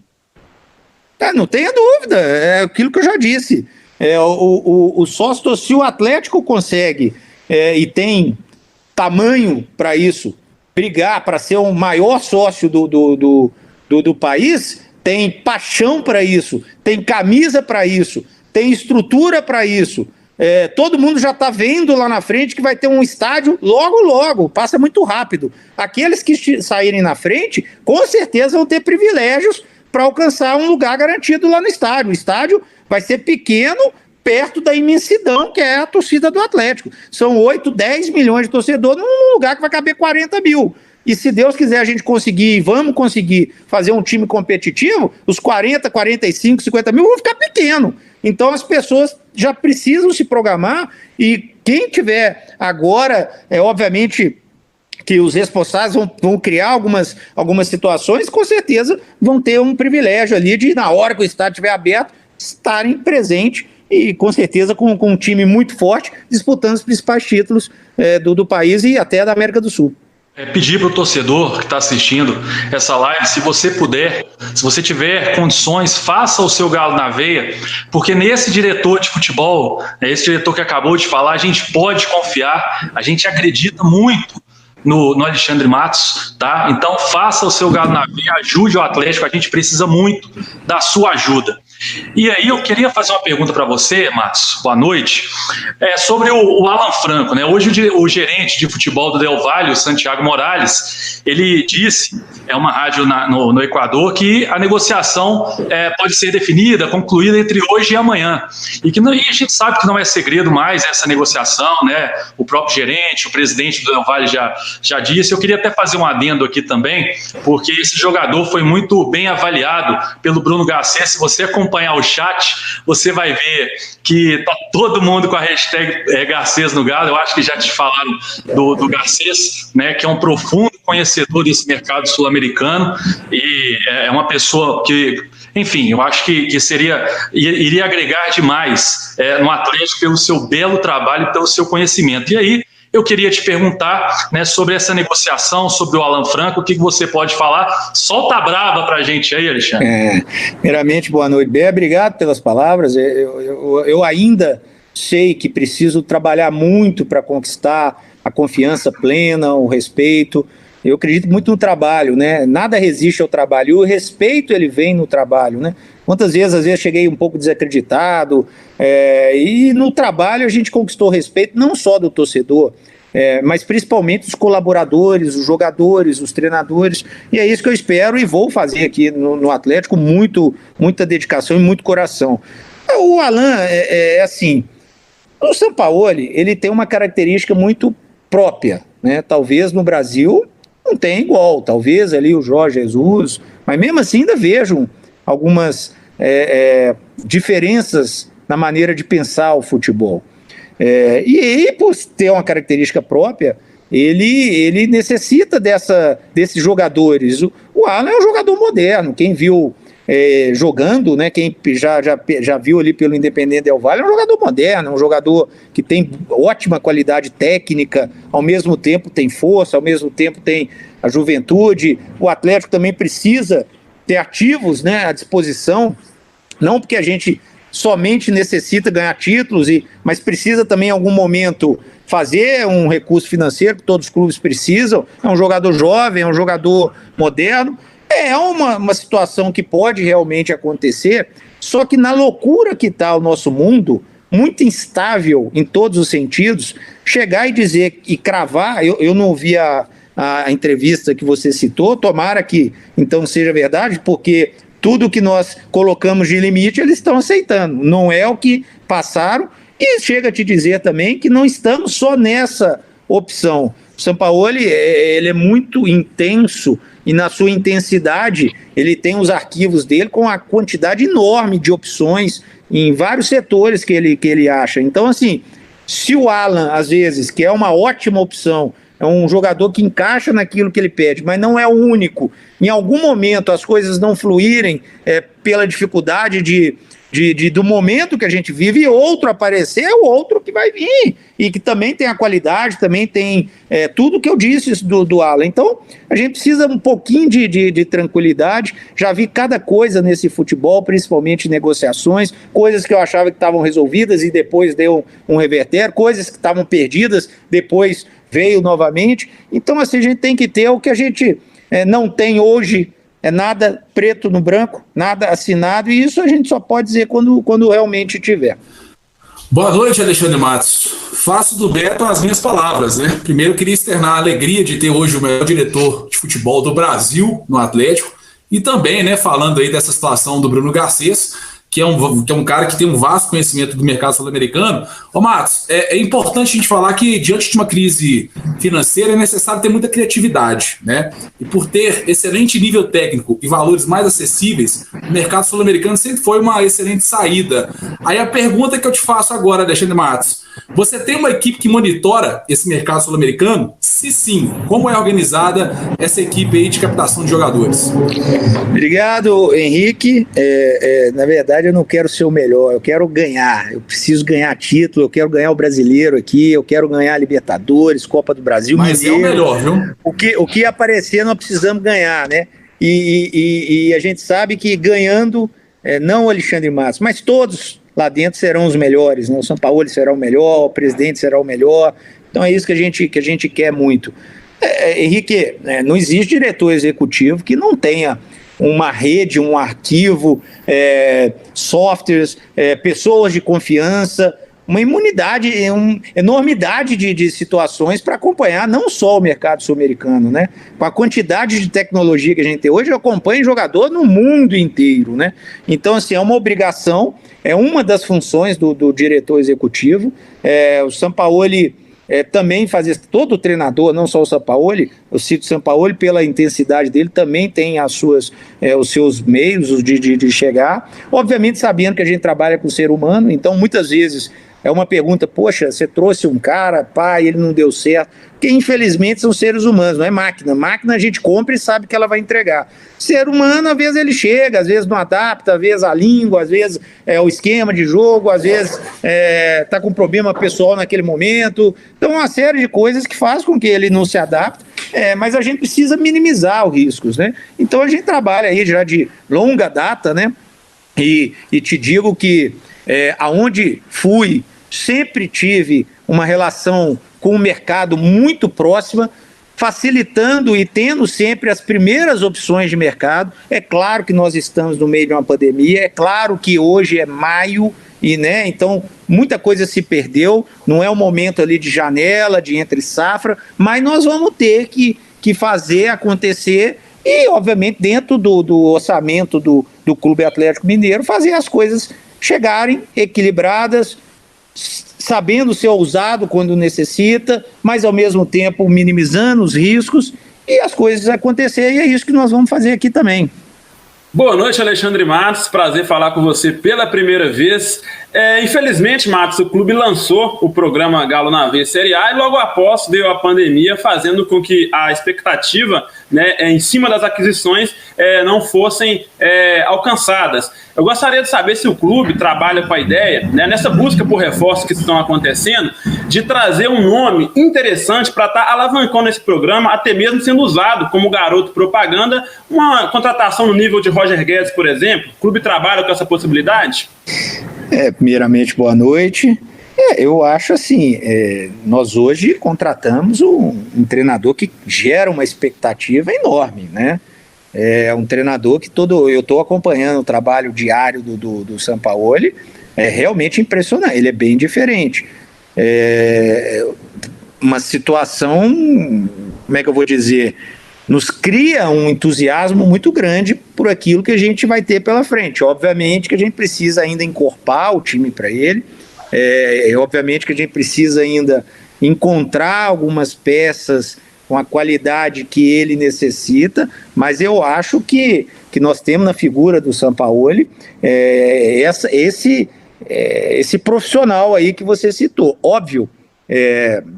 Não tenha dúvida, é aquilo que eu já disse. O sócio, se o Atlético consegue e tem tamanho para isso, brigar para ser o maior sócio do país, tem paixão para isso, tem camisa para isso, tem estrutura para isso. Todo mundo já está vendo lá na frente que vai ter um estádio logo, passa muito rápido. Aqueles que saírem na frente, com certeza vão ter privilégios para alcançar um lugar garantido lá no estádio. O estádio vai ser pequeno, perto da imensidão que é a torcida do Atlético. São 8, 10 milhões de torcedores num lugar que vai caber 40 mil. E se Deus quiser a gente vamos conseguir fazer um time competitivo, os 40, 45, 50 mil vão ficar pequeno. Então as pessoas já precisam se programar, e quem tiver agora, obviamente que os responsáveis vão criar algumas situações, com certeza vão ter um privilégio ali de, na hora que o estádio estiver aberto, estarem presentes, e com certeza com um time muito forte, disputando os principais títulos do país e até da América do Sul. Pedir para o torcedor que está assistindo essa live, se você puder, se você tiver condições, faça o seu galo na veia, porque nesse diretor de futebol, esse diretor que acabou de falar, a gente pode confiar, a gente acredita muito no Alexandre Matos, tá? Então faça o seu galo na veia, ajude o Atlético, a gente precisa muito da sua ajuda. E aí eu queria fazer uma pergunta para você, Matos, boa noite, sobre o Alan Franco, né? Hoje o gerente de futebol do Del Valle, o Santiago Morales, ele disse, uma rádio no Equador, que a negociação pode ser definida, concluída entre hoje e amanhã, e a gente sabe que não é segredo mais essa negociação, né? O próprio gerente, o presidente do Del Valle já disse. Eu queria até fazer um adendo aqui também, porque esse jogador foi muito bem avaliado pelo Bruno Garcês. Se você acompanhar o chat, você vai ver que tá todo mundo com a hashtag Garcês no Galo. Eu acho que já te falaram do Garcês, né, que é um profundo conhecedor desse mercado sul-americano e é uma pessoa que, enfim, eu acho que iria agregar demais no Atlético pelo seu belo trabalho e pelo seu conhecimento. E aí, eu queria te perguntar, né, sobre essa negociação, sobre o Alan Franco, o que você pode falar? Solta a brava para a gente aí, Alexandre. Primeiramente, boa noite, Bé. Obrigado pelas palavras. Eu ainda sei que preciso trabalhar muito para conquistar a confiança plena, o respeito. Eu acredito muito no trabalho, né? Nada resiste ao trabalho. E o respeito, ele vem no trabalho, né? Quantas vezes, às vezes, cheguei um pouco desacreditado, e no trabalho a gente conquistou o respeito, não só do torcedor, mas principalmente dos colaboradores, os jogadores, os treinadores, e é isso que eu espero e vou fazer aqui no Atlético, muita dedicação e muito coração. O Alan, assim, o Sampaoli, ele tem uma característica muito própria, né? Talvez no Brasil não tenha igual, talvez ali o Jorge Jesus, mas mesmo assim ainda vejo algumas diferenças na maneira de pensar o futebol. E por ter uma característica própria, ele necessita desses jogadores. O Alan é um jogador moderno, quem viu jogando, né, quem já viu ali pelo Independente Del Valle, é um jogador moderno, um jogador que tem ótima qualidade técnica, ao mesmo tempo tem força, ao mesmo tempo tem a juventude. O Atlético também precisa ter ativos, né, à disposição, não porque a gente somente necessita ganhar títulos, mas precisa também em algum momento fazer um recurso financeiro que todos os clubes precisam. É um jogador jovem, é um jogador moderno, é uma situação que pode realmente acontecer, só que na loucura que está o nosso mundo, muito instável em todos os sentidos, chegar e dizer e cravar, eu não ouvi a entrevista que você citou, tomara que então seja verdade, porque tudo que nós colocamos de limite eles estão aceitando, não é o que passaram, e chega a te dizer também que não estamos só nessa opção. O Sampaoli, ele é muito intenso, e na sua intensidade ele tem os arquivos dele com a quantidade enorme de opções em vários setores que ele acha. Então, assim, se o Alan, às vezes, que é uma ótima opção, é um jogador que encaixa naquilo que ele pede, mas não é o único. Em algum momento as coisas não fluírem pela dificuldade do momento que a gente vive, e outro aparecer, é o outro que vai vir, e que também tem a qualidade, também tem tudo que eu disse do Alan. Então, a gente precisa um pouquinho de tranquilidade. Já vi cada coisa nesse futebol, principalmente negociações, coisas que eu achava que estavam resolvidas e depois deu um reverter, coisas que estavam perdidas, depois veio novamente. Então, assim, a gente tem que ter o que a gente não tem hoje, nada preto no branco, nada assinado, e isso a gente só pode dizer quando realmente tiver. Boa noite, Alexandre Matos. Faço do Beto as minhas palavras, né? Primeiro, queria externar a alegria de ter hoje o melhor diretor de futebol do Brasil no Atlético, e também, né, falando aí dessa situação do Bruno Garcês, que é um cara que tem um vasto conhecimento do mercado sul-americano. Ô Matos, é importante a gente falar que diante de uma crise financeira é necessário ter muita criatividade, né? E por ter excelente nível técnico e valores mais acessíveis, o mercado sul-americano sempre foi uma excelente saída. Aí a pergunta que eu te faço agora, Alexandre Matos, Você tem uma equipe que monitora esse mercado sul-americano? Se sim, como é organizada essa equipe aí de captação de jogadores? Obrigado, Henrique. Na verdade, eu não quero ser o melhor, eu quero ganhar. Eu preciso ganhar título, eu quero ganhar o Brasileiro aqui, eu quero ganhar a Libertadores, Copa do Brasil. Mas Mineiro. É o melhor, viu? O que aparecer, nós precisamos ganhar, né? E a gente sabe que ganhando, não o Alexandre Matos, mas todos lá dentro serão os melhores, né? O Sampaoli será o melhor, o presidente será o melhor. Então é isso que a gente quer muito. Henrique, não existe diretor executivo que não tenha uma rede, um arquivo, softwares, pessoas de confiança, uma imunidade, uma enormidade de situações para acompanhar não só o mercado sul-americano, né? Com a quantidade de tecnologia que a gente tem hoje, eu acompanho jogador no mundo inteiro, né? Então, assim, é uma obrigação, é uma das funções do diretor executivo. O Sampaoli também faz isso, todo treinador, não só o Sampaoli, eu cito o Sampaoli pela intensidade dele, também tem os seus meios de chegar, obviamente sabendo que a gente trabalha com o ser humano, então muitas vezes é uma pergunta, poxa, você trouxe um cara, ele não deu certo, porque infelizmente são seres humanos, não é máquina. Máquina a gente compra e sabe que ela vai entregar. Ser humano, às vezes ele chega, às vezes não adapta, às vezes a língua, às vezes o esquema de jogo, às vezes está com problema pessoal naquele momento. Então, uma série de coisas que faz com que ele não se adapte, mas a gente precisa minimizar os riscos, né? Então, a gente trabalha aí já de longa data, né? E te digo que aonde fui, sempre tive uma relação com o mercado muito próxima, facilitando e tendo sempre as primeiras opções de mercado. É claro que nós estamos no meio de uma pandemia, é claro que hoje é maio, então muita coisa se perdeu, não é o momento ali de janela, de entre safra, mas nós vamos ter que fazer acontecer e, obviamente, dentro do orçamento do Clube Atlético Mineiro, fazer as coisas chegarem equilibradas, sabendo ser ousado quando necessita, mas ao mesmo tempo minimizando os riscos e as coisas acontecerem, e é isso que nós vamos fazer aqui também. Boa noite, Alexandre Matos, prazer falar com você pela primeira vez. Infelizmente, Matos, o clube lançou o programa Galo na Veia Série A e logo após veio a pandemia, fazendo com que a expectativa, em cima das aquisições não fossem alcançadas. Eu gostaria de saber se o clube trabalha com a ideia, nessa busca por reforços que estão acontecendo, de trazer um nome interessante para estar alavancando esse programa, até mesmo sendo usado como garoto propaganda, uma contratação no nível de Roger Guedes, por exemplo. O clube trabalha com essa possibilidade? Primeiramente, boa noite. Eu acho assim, nós hoje contratamos um treinador que gera uma expectativa enorme, né? É um treinador que eu estou acompanhando o trabalho diário do Sampaoli, é realmente impressionante, ele é bem diferente. Uma situação, como é que eu vou dizer, nos cria um entusiasmo muito grande por aquilo que a gente vai ter pela frente. Obviamente que a gente precisa ainda encorpar o time para ele, obviamente que a gente precisa ainda encontrar algumas peças com a qualidade que ele necessita, mas eu acho que nós temos na figura do Sampaoli esse profissional aí que você citou. Óbvio,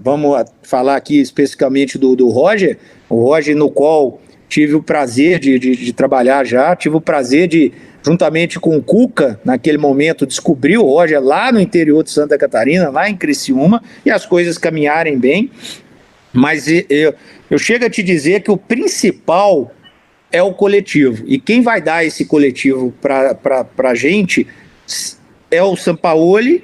vamos falar aqui especificamente do Roger, o Roger, no qual tive o prazer de trabalhar já, tive o prazer de, juntamente com o Cuca, naquele momento, descobrir o Roger lá no interior de Santa Catarina, lá em Criciúma, e as coisas caminharem bem. Mas eu chego a te dizer que o principal é o coletivo. E quem vai dar esse coletivo para a gente é o Sampaoli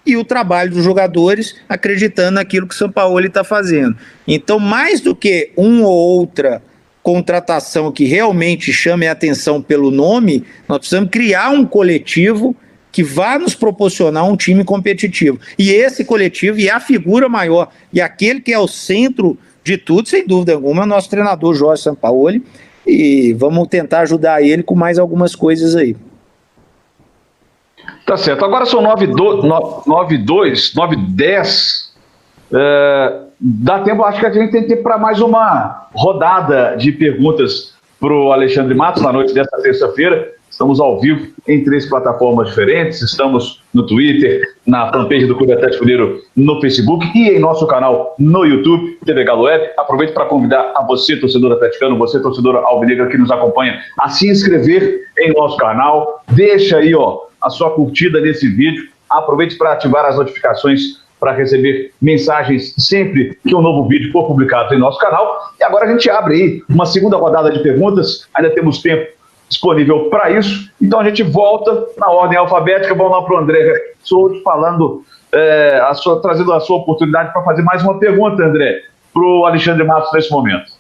e o trabalho dos jogadores, acreditando naquilo que o Sampaoli está fazendo. Então, mais do que uma ou outra contratação que realmente chame a atenção pelo nome, nós precisamos criar um coletivo que vá nos proporcionar um time competitivo. E esse coletivo, e a figura maior, e aquele que é o centro de tudo, sem dúvida alguma, é o nosso treinador Jorge Sampaoli, e vamos tentar ajudar ele com mais algumas coisas aí. Tá certo. Agora são 9h02, 9h10. Dá tempo, acho que a gente tem tempo para mais uma rodada de perguntas para o Alexandre Matos na noite desta terça-feira. Estamos ao vivo em 3 plataformas diferentes. Estamos no Twitter, na fanpage do Clube Atlético Mineiro no Facebook e em nosso canal no YouTube, TV Galo Web. Aproveito para convidar a você, torcedor atleticano, você, torcedor alvinegra que nos acompanha, a se inscrever em nosso canal. Deixa aí a sua curtida nesse vídeo. Aproveite para ativar as notificações para receber mensagens sempre que um novo vídeo for publicado em nosso canal. E agora a gente abre aí uma segunda rodada de perguntas. Ainda temos tempo disponível para isso. Então a gente volta na ordem alfabética. Vamos lá para o André Souto falando, trazendo a sua oportunidade para fazer mais uma pergunta, André, para o Alexandre Matos nesse momento.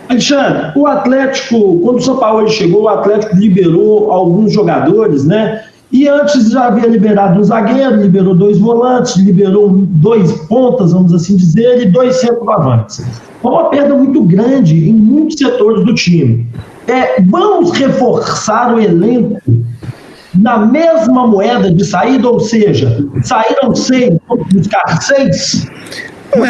Alexandre, o Atlético, quando o São Paulo chegou, o Atlético liberou alguns jogadores, né? E antes já havia liberado um zagueiro, liberou 2 volantes, liberou 2 pontas, vamos assim dizer, e 2 centroavantes. Foi uma perda muito grande em muitos setores do time. Vamos reforçar o elenco na mesma moeda de saída, ou seja, saíram 6, vamos buscar 6? Não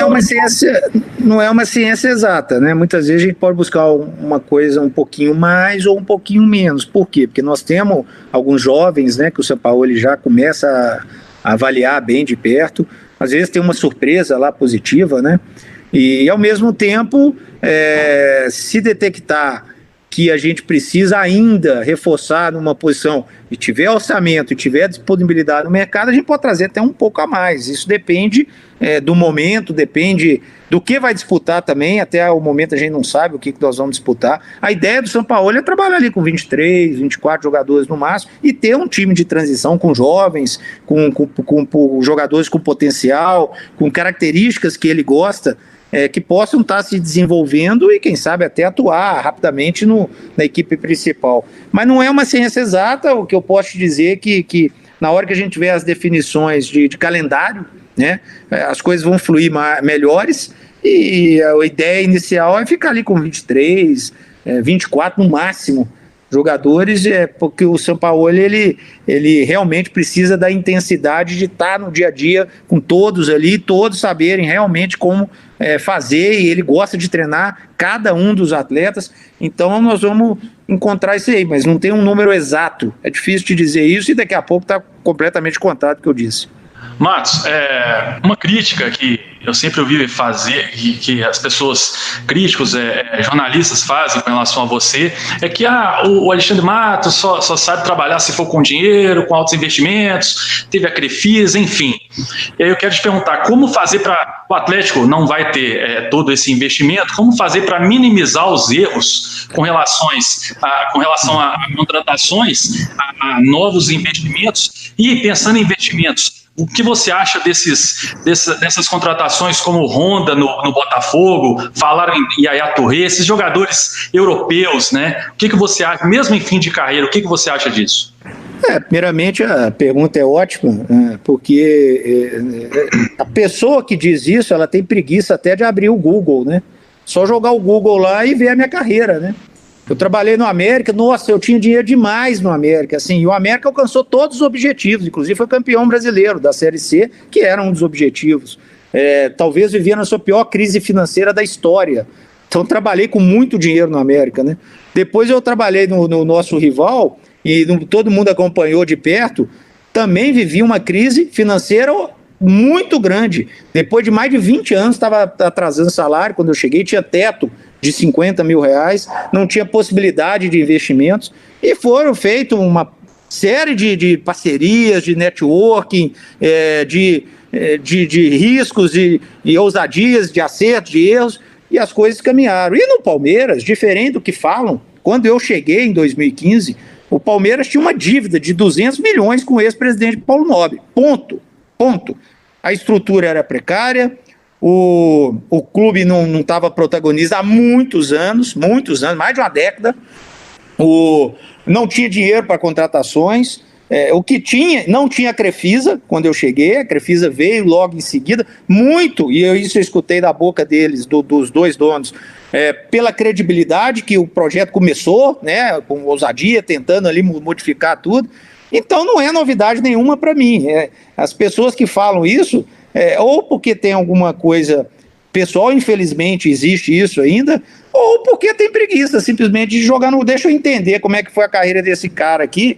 é uma ciência exata, né? Muitas vezes a gente pode buscar uma coisa um pouquinho mais ou um pouquinho menos. Por quê? Porque nós temos alguns jovens, né, que o São Paulo ele já começa a avaliar bem de perto. Às vezes tem uma surpresa lá positiva, né? E ao mesmo tempo, se detectar que a gente precisa ainda reforçar numa posição e tiver orçamento e tiver disponibilidade no mercado, a gente pode trazer até um pouco a mais. Isso depende do momento, depende do que vai disputar também. Até o momento a gente não sabe o que nós vamos disputar. A ideia do São Paulo é trabalhar ali com 23, 24 jogadores no máximo e ter um time de transição com jovens, com jogadores com potencial, com características que ele gosta, que possam estar se desenvolvendo e, quem sabe, até atuar rapidamente na equipe principal. Mas não é uma ciência exata. O que eu posso te dizer é que na hora que a gente tiver as definições de calendário, né, as coisas vão fluir melhores e a ideia inicial é ficar ali com 23, 24 no máximo jogadores, porque o São Paulo ele realmente precisa da intensidade de estar no dia a dia com todos ali, todos saberem realmente como fazer, e ele gosta de treinar cada um dos atletas. Então nós vamos encontrar isso aí, mas não tem um número exato, é difícil te dizer isso e daqui a pouco está completamente contado o que eu disse. Matos, uma crítica que eu sempre ouvi fazer, que as pessoas, críticos, jornalistas fazem com relação a você, é que o Alexandre Matos só sabe trabalhar se for com dinheiro, com altos investimentos, teve a Crefisa, enfim. E aí eu quero te perguntar, como fazer para o Atlético não vai ter todo esse investimento, como fazer para minimizar os erros com relação a contratações, a novos investimentos, e pensando em investimentos, o que você acha dessas contratações como Honda no Botafogo, falaram em Yaya Touré, esses jogadores europeus, né? O que você acha, mesmo em fim de carreira, o que você acha disso? Primeiramente, a pergunta é ótima, porque a pessoa que diz isso, ela tem preguiça até de abrir o Google, né? Só jogar o Google lá e ver a minha carreira, né? Eu trabalhei no América, nossa, eu tinha dinheiro demais no América, assim, e o América alcançou todos os objetivos, inclusive foi campeão brasileiro da Série C, que era um dos objetivos. Talvez vivia na sua pior crise financeira da história. Então trabalhei com muito dinheiro no América, né? Depois eu trabalhei no nosso rival, e todo mundo acompanhou de perto, também vivi uma crise financeira muito grande. Depois de mais de 20 anos, estava atrasando salário, quando eu cheguei tinha teto de 50 mil reais, não tinha possibilidade de investimentos, e foram feitas uma série de parcerias, de networking, de riscos, de ousadias, de acertos, de erros, e as coisas caminharam. E no Palmeiras, diferente do que falam, quando eu cheguei em 2015, o Palmeiras tinha uma dívida de 200 milhões com o ex-presidente Paulo Nobre, ponto. A estrutura era precária, o clube não estava protagonista há muitos anos, mais de uma década, não tinha dinheiro para contratações, o que tinha, não tinha a Crefisa, quando eu cheguei, a Crefisa veio logo em seguida, isso eu escutei da boca deles, dos dois donos, pela credibilidade que o projeto começou, né, com ousadia, tentando ali modificar tudo. Então não é novidade nenhuma para mim. As pessoas que falam isso, ou porque tem alguma coisa pessoal, infelizmente existe isso ainda, ou porque tem tenho preguiça simplesmente de jogar no... Deixa eu entender como é que foi a carreira desse cara aqui,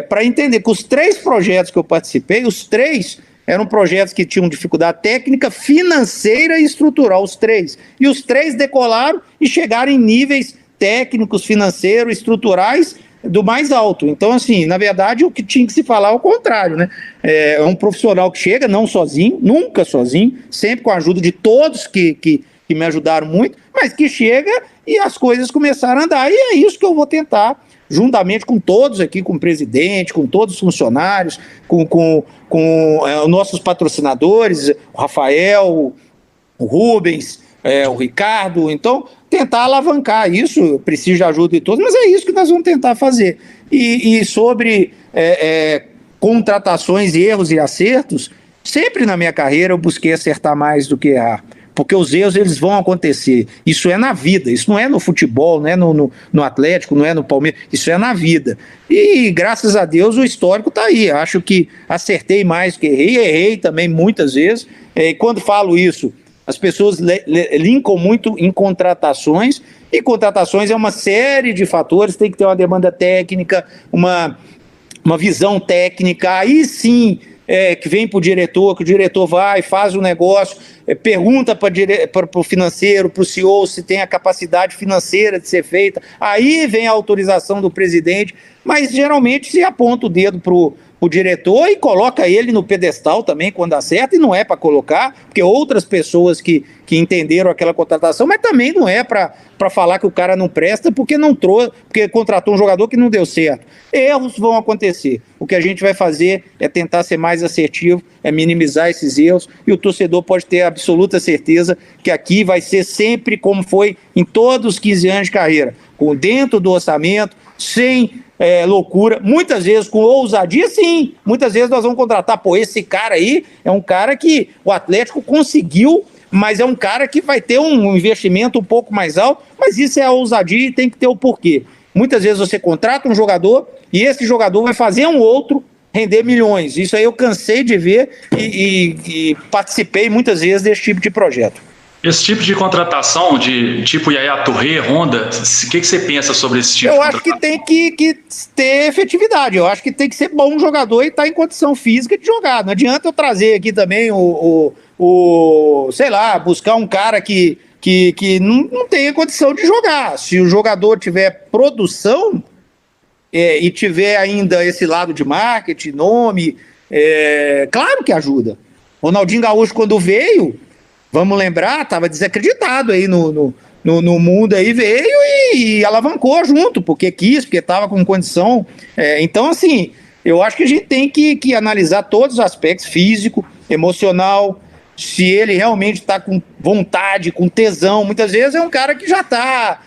para entender que os 3 projetos que eu participei, os 3 eram projetos que tinham dificuldade técnica, financeira e estrutural, os 3. E os 3 decolaram e chegaram em níveis técnicos, financeiros, estruturais do mais alto. Então, assim, na verdade, o que tinha que se falar é o contrário, né? É um profissional que chega, não sozinho, nunca sozinho, sempre com a ajuda de todos que me ajudaram muito, mas que chega e as coisas começaram a andar. E é isso que eu vou tentar, juntamente com todos aqui, com o presidente, com todos os funcionários, com os nossos patrocinadores, o Rafael, o Rubens, o Ricardo. Então, tentar alavancar isso, preciso de ajuda de todos, mas é isso que nós vamos tentar fazer. E sobre contratações, erros e acertos, sempre na minha carreira eu busquei acertar mais do que errar. Porque os erros, eles vão acontecer. Isso é na vida, isso não é no futebol, não é no Atlético, não é no Palmeiras, isso é na vida. E, graças a Deus, o histórico está aí. Acho que acertei mais que errei também muitas vezes. E quando falo isso, as pessoas linkam muito em contratações, e contratações é uma série de fatores, tem que ter uma demanda técnica, uma visão técnica, aí sim... que vem para o diretor, que o diretor vai, faz o negócio, pergunta para o financeiro, para o CEO se tem a capacidade financeira de ser feita, aí vem a autorização do presidente, mas geralmente se aponta o dedo para o diretor e coloca ele no pedestal também quando acerta, e não é para colocar, porque outras pessoas que entenderam aquela contratação, mas também não é para falar que o cara não presta porque não trouxe, porque contratou um jogador que não deu certo. Erros vão acontecer. O que a gente vai fazer é tentar ser mais assertivo, é minimizar esses erros, e o torcedor pode ter absoluta certeza que aqui vai ser sempre como foi em todos os 15 anos de carreira, dentro do orçamento, sem loucura, muitas vezes com ousadia, sim, muitas vezes nós vamos contratar, esse cara aí é um cara que o Atlético conseguiu, mas é um cara que vai ter um investimento um pouco mais alto, mas isso é a ousadia e tem que ter o porquê. Muitas vezes você contrata um jogador e esse jogador vai fazer um outro render milhões. Isso aí eu cansei de ver e participei muitas vezes desse tipo de projeto. Esse tipo de contratação, de tipo Yaya Touré, Honda, o que você pensa sobre esse tipo de contratação? Eu acho que tem que ter efetividade, eu acho que tem que ser bom jogador e estar em condição física de jogar. Não adianta eu trazer aqui também sei lá, buscar um cara que não tenha condição de jogar. Se o jogador tiver produção e tiver ainda esse lado de marketing, nome, claro que ajuda. Ronaldinho Gaúcho, quando veio, vamos lembrar, estava desacreditado aí no mundo, aí veio e alavancou junto, porque quis, porque estava com condição. Então, assim, eu acho que a gente tem que analisar todos os aspectos, físico, emocional, se ele realmente está com vontade, com tesão. Muitas vezes é um cara que já está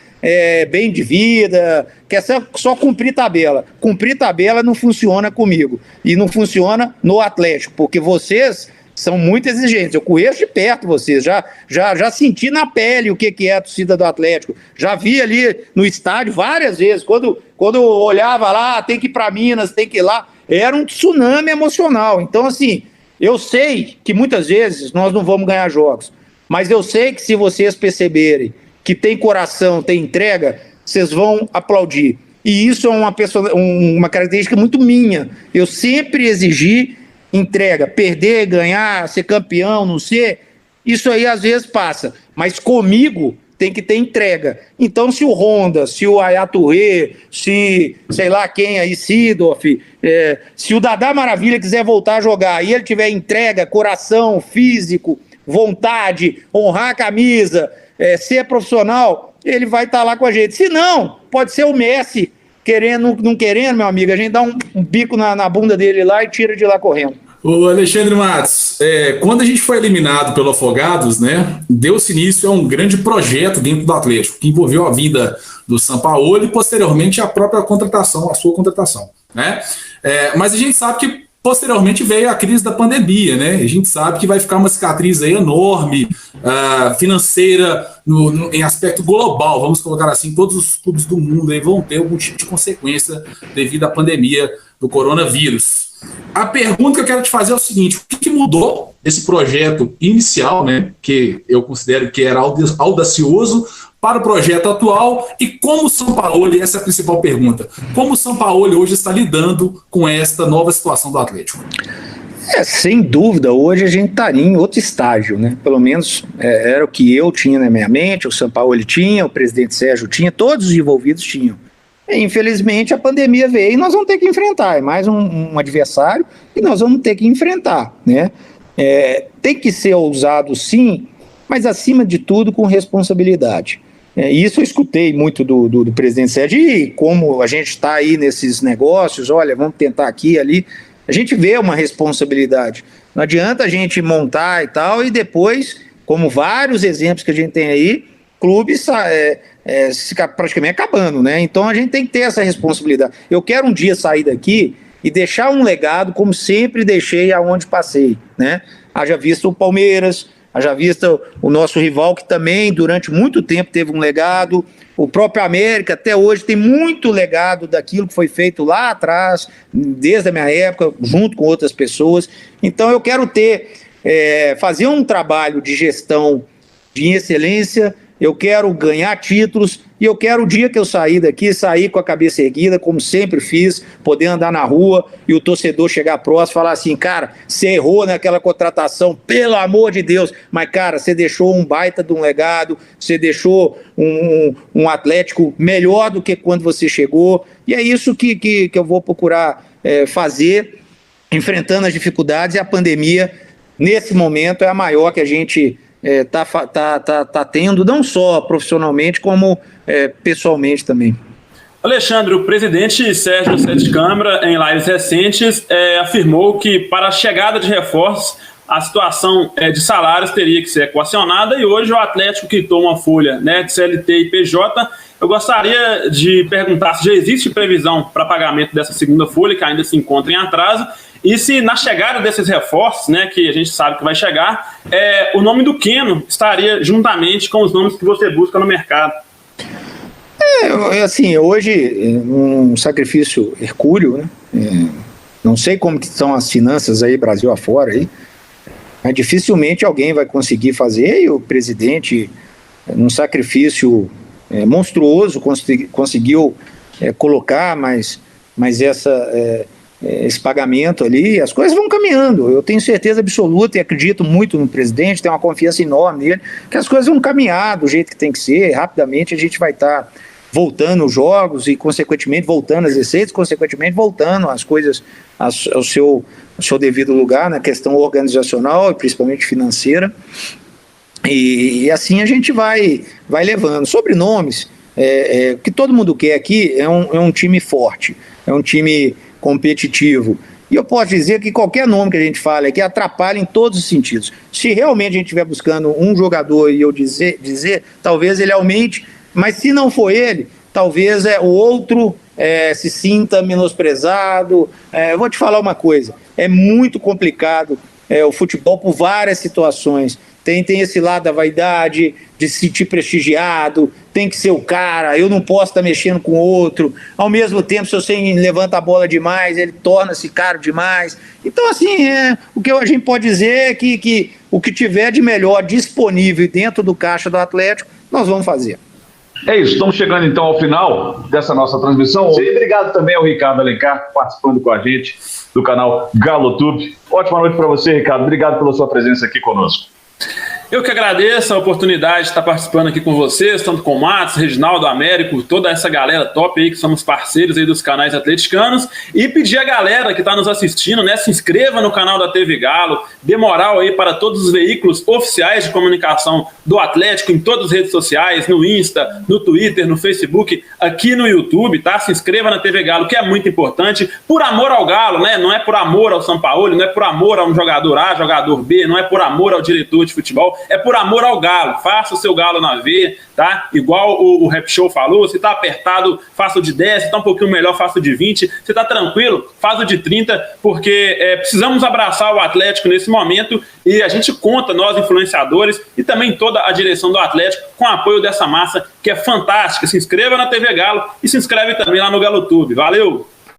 bem de vida, quer só cumprir tabela. Cumprir tabela não funciona comigo, e não funciona no Atlético, porque vocês são muito exigentes. Eu conheço de perto vocês, já senti na pele o que é a torcida do Atlético. Já vi ali no estádio várias vezes, quando eu olhava lá, tem que ir para Minas, tem que ir lá, era um tsunami emocional. Então, assim, eu sei que muitas vezes nós não vamos ganhar jogos, mas eu sei que se vocês perceberem que tem coração, tem entrega, vocês vão aplaudir. E isso é uma característica muito minha. Eu sempre exigi entrega, perder, ganhar, ser campeão, não ser, isso aí às vezes passa, mas comigo tem que ter entrega. Então, se o Honda, se o Yaya Touré, se sei lá quem aí, Seedorf, se o Dadá Maravilha quiser voltar a jogar e ele tiver entrega, coração, físico, vontade, honrar a camisa, ser profissional, ele vai estar lá com a gente. Se não, pode ser o Messi, querendo, não querendo, meu amigo, a gente dá um bico na bunda dele lá e tira de lá correndo. Ô Alexandre Matos, quando a gente foi eliminado pelo Afogados, né, deu-se início a um grande projeto dentro do Atlético, que envolveu a vinda do Sampaoli e posteriormente a própria contratação, a sua contratação, né? Mas a gente sabe que posteriormente veio a crise da pandemia, né? A gente sabe que vai ficar uma cicatriz aí enorme, financeira, em aspecto global, vamos colocar assim, todos os clubes do mundo aí vão ter algum tipo de consequência devido à pandemia do coronavírus. A pergunta que eu quero te fazer é o seguinte: o que mudou esse projeto inicial, né, que eu considero que era audacioso, para o projeto atual e como o Sampaoli, essa é a principal pergunta, como o Sampaoli hoje está lidando com esta nova situação do Atlético? Sem dúvida, hoje a gente estaria em outro estágio, né? Pelo menos era o que eu tinha na minha mente, o Sampaoli tinha, o presidente Sérgio tinha, todos os envolvidos tinham. Infelizmente a pandemia veio e nós vamos ter que enfrentar, é mais um adversário que nós vamos ter que enfrentar, né? Tem que ser ousado sim, mas acima de tudo com responsabilidade. Isso eu escutei muito do presidente Sérgio, e como a gente está aí nesses negócios, olha, vamos tentar aqui e ali, a gente vê uma responsabilidade. Não adianta a gente montar e tal, e depois, como vários exemplos que a gente tem aí, clubes praticamente acabando, né? Então a gente tem que ter essa responsabilidade. Eu quero um dia sair daqui e deixar um legado como sempre deixei aonde passei, né? Haja visto o Palmeiras, haja visto o nosso rival que também durante muito tempo teve um legado, o próprio América até hoje tem muito legado daquilo que foi feito lá atrás, desde a minha época, junto com outras pessoas. Então eu quero fazer um trabalho de gestão de excelência, eu quero ganhar títulos e eu quero o dia que eu sair daqui, sair com a cabeça erguida, como sempre fiz, poder andar na rua e o torcedor chegar próximo e falar assim, cara, você errou naquela contratação, pelo amor de Deus, mas cara, você deixou um baita de um legado, você deixou um Atlético melhor do que quando você chegou, e é isso que eu vou procurar fazer, enfrentando as dificuldades, e a pandemia, nesse momento, é a maior que a gente tá tendo, não só profissionalmente, como pessoalmente também. Alexandre, o presidente Sérgio Sete Câmara, em lives recentes, afirmou que para a chegada de reforços, a situação de salários teria que ser equacionada, e hoje o Atlético quitou uma folha, né, de CLT e PJ. Eu gostaria de perguntar se já existe previsão para pagamento dessa segunda folha, que ainda se encontra em atraso, e se na chegada desses reforços, né, que a gente sabe que vai chegar, o nome do Keno estaria juntamente com os nomes que você busca no mercado. Assim, hoje, um sacrifício hercúleo, né? Não sei como que estão as finanças aí, Brasil afora, aí, mas dificilmente alguém vai conseguir fazer, e o presidente, num sacrifício monstruoso, conseguiu colocar mais esse pagamento ali, as coisas vão caminhando. Eu tenho certeza absoluta e acredito muito no presidente, tenho uma confiança enorme nele, que as coisas vão caminhar do jeito que tem que ser, rapidamente a gente vai estar voltando os jogos e, consequentemente, voltando as receitas, consequentemente, voltando as coisas ao seu devido lugar na questão organizacional e principalmente financeira. E assim a gente vai levando. Sobrenomes, o que todo mundo quer aqui é um time forte, é um time competitivo. E eu posso dizer que qualquer nome que a gente fala aqui atrapalha em todos os sentidos. Se realmente a gente estiver buscando um jogador e eu dizer talvez ele aumente, mas se não for ele, talvez o outro se sinta menosprezado. Eu vou te falar uma coisa, é muito complicado o futebol por várias situações. Tem esse lado da vaidade, de se sentir prestigiado, tem que ser o cara, eu não posso estar mexendo com o outro. Ao mesmo tempo, se você levanta a bola demais, ele torna-se caro demais. Então, assim, o que a gente pode dizer é que o que tiver de melhor disponível dentro do caixa do Atlético, nós vamos fazer. É isso, estamos chegando então ao final dessa nossa transmissão. E obrigado também ao Ricardo Alencar, participando com a gente do canal GaloTube. Ótima noite para você, Ricardo. Obrigado pela sua presença aqui conosco. Eu que agradeço a oportunidade de estar participando aqui com vocês, tanto com o Matos, Reginaldo, Américo, toda essa galera top aí que somos parceiros aí dos canais atleticanos, e pedir a galera que está nos assistindo, né, se inscreva no canal da TV Galo, dê moral aí para todos os veículos oficiais de comunicação do Atlético em todas as redes sociais, no Insta, no Twitter, no Facebook, aqui no YouTube, tá? Se inscreva na TV Galo, que é muito importante, por amor ao Galo, né? Não é por amor ao Sampaoli, não é por amor a um jogador A, jogador B, não é por amor ao diretor de futebol, é por amor ao Galo. Faça o seu Galo na veia, tá? Igual o Rap Show falou, se tá apertado, faça o de 10, se tá um pouquinho melhor, faça o de 20, se tá tranquilo, faça o de 30, porque precisamos abraçar o Atlético nesse momento, e a gente conta, nós influenciadores e também toda a direção do Atlético, com o apoio dessa massa que é fantástica. Se inscreva na TV Galo e se inscreve também lá no GaloTube. Valeu!